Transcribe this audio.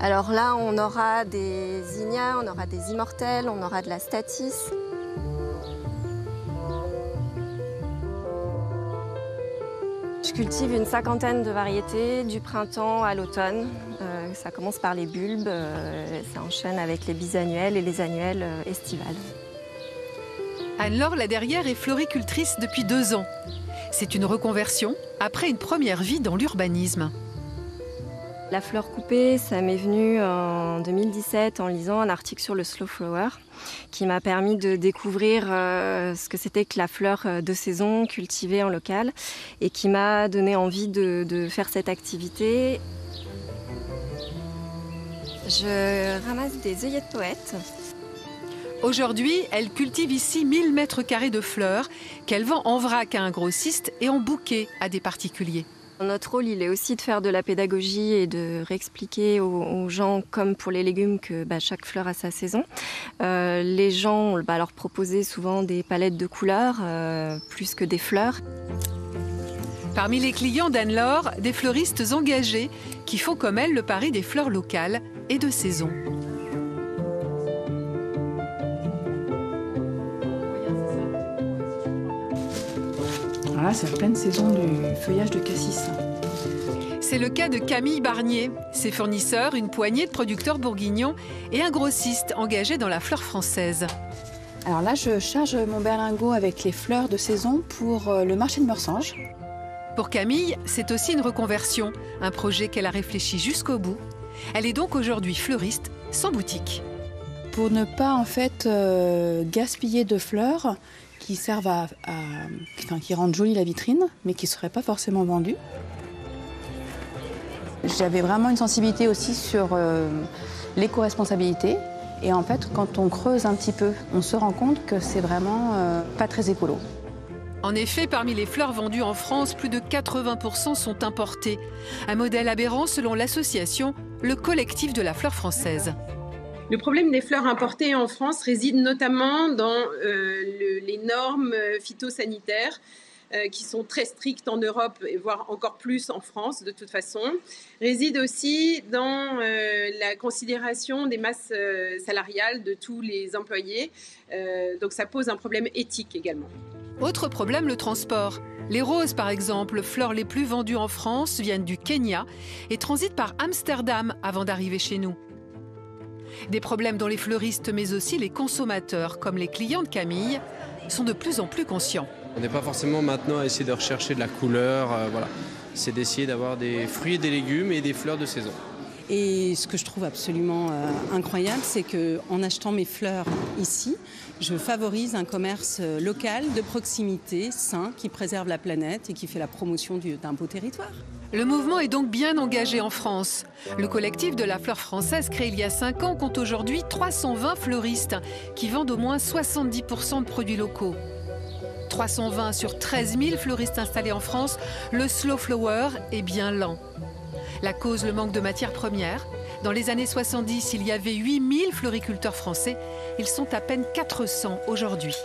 Alors là, on aura des zinnias, on aura des immortelles, on aura de la statice. Je cultive une 50aine de variétés du printemps à l'automne. Ça commence par les bulbes, ça enchaîne avec les bisannuelles et les annuelles estivales. Anne-Laure Laderrière est floricultrice depuis 2 ans. C'est une reconversion après une première vie dans l'urbanisme. La fleur coupée, ça m'est venu en 2017 en lisant un article sur le slow flower qui m'a permis de découvrir ce que c'était que la fleur de saison cultivée en local et qui m'a donné envie de faire cette activité. Je ramasse des œillets de poète. Aujourd'hui, elle cultive ici 1000 mètres carrés de fleurs qu'elle vend en vrac à un grossiste et en bouquet à des particuliers. Notre rôle, il est aussi de faire de la pédagogie et de réexpliquer aux gens, comme pour les légumes, que chaque fleur a sa saison. Les gens, leur proposer souvent des palettes de couleurs, plus que des fleurs. Parmi les clients d'Anne-Laure, des fleuristes engagés qui font comme elle le pari des fleurs locales et de saison. Là, c'est la pleine saison du feuillage de cassis. C'est le cas de Camille Barnier. Ses fournisseurs, une poignée de producteurs bourguignons et un grossiste engagé dans la fleur française. Alors là, je charge mon berlingot avec les fleurs de saison pour le marché de Meursange. Pour Camille, c'est aussi une reconversion, un projet qu'elle a réfléchi jusqu'au bout. Elle est donc aujourd'hui fleuriste sans boutique. Pour ne pas en fait gaspiller de fleurs qui servent qui rendent jolie la vitrine, mais qui ne seraient pas forcément vendues. J'avais vraiment une sensibilité aussi sur l'éco-responsabilité. Et en fait, quand on creuse un petit peu, on se rend compte que c'est vraiment pas très écolo. En effet, parmi les fleurs vendues en France, plus de 80% sont importées. Un modèle aberrant selon l'association Le Collectif de la Fleur Française. Le problème des fleurs importées en France réside notamment dans les normes phytosanitaires qui sont très strictes en Europe, et voire encore plus en France de toute façon. Réside aussi dans la considération des masses salariales de tous les employés. Donc ça pose un problème éthique également. Autre problème, le transport. Les roses, par exemple, fleurs les plus vendues en France, viennent du Kenya et transitent par Amsterdam avant d'arriver chez nous. Des problèmes dont les fleuristes, mais aussi les consommateurs, comme les clients de Camille, sont de plus en plus conscients. On n'est pas forcément maintenant à essayer de rechercher de la couleur, voilà. C'est d'essayer d'avoir des fruits et des légumes et des fleurs de saison. Et ce que je trouve absolument incroyable, c'est qu'en achetant mes fleurs ici, je favorise un commerce local, de proximité, sain, qui préserve la planète et qui fait la promotion d'un beau territoire. Le mouvement est donc bien engagé en France. Le collectif de la fleur française, créé il y a 5 ans, compte aujourd'hui 320 fleuristes qui vendent au moins 70% de produits locaux. 320 sur 13 000 fleuristes installés en France, le slow flower est bien lent. La cause, le manque de matières premières. Dans les années 70, il y avait 8 000 floriculteurs français. Ils sont à peine 400 aujourd'hui.